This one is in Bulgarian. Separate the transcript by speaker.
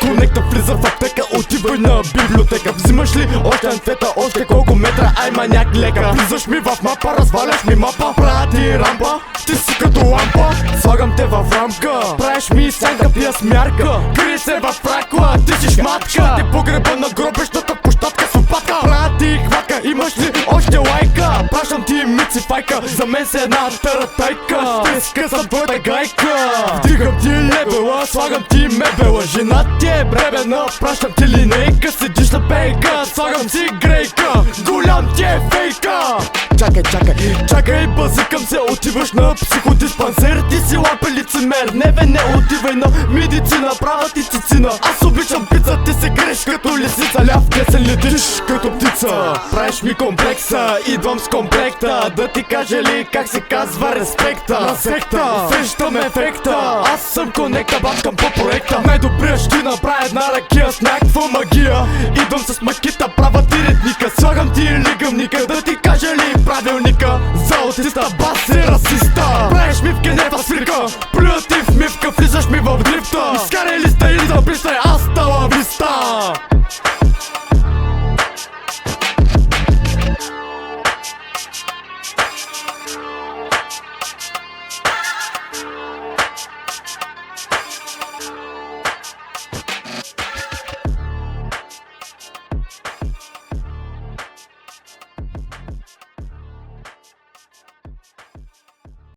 Speaker 1: Конекта влиза в аптека, отивай на библиотека. Взимаш ли още анфета, още колко метра, ай маняк лека. Влизаш ми в мапа, разваляш ми мапа, прати рампа, ти си като лампа. Слагам те в рамка, правиш ми сянка, пия смярка. Крий се в ракла, ти си шматка. Ти погреба на гробещата площадка с лопатка. Прати хватка, имаш ли още лайка? Пращам ти мици файка, за мен се една таратайка. Скъсам твоята гайка, вдигам ти лебела, слагам ти мебела. Жена ти е бребена, пращам ти линейка. Седиш на пейка, слагам си грейка. Голям ти е фейка. Чакай, базикам се, отиваш на психодиспансер. Ти си лапа лицемер, не отивай на медицина, права ти цицина. Аз обичам пица, ти се греш като лисица. Ляв песен летиш като птица. Правиш ми комплекса, идвам с комплекта. Да ти кажа ли как се казва респекта? На секта, усещам ефекта. Аз съм конекта, бачкам по проекта. Най-добрия ще направя една ракия с някаква магия. Идвам с макита, права ти ритника. Слагам ти лигамника, да ти кажа ли правилника? За аутиста, бас и расиста. Правиш ми в генева свирка.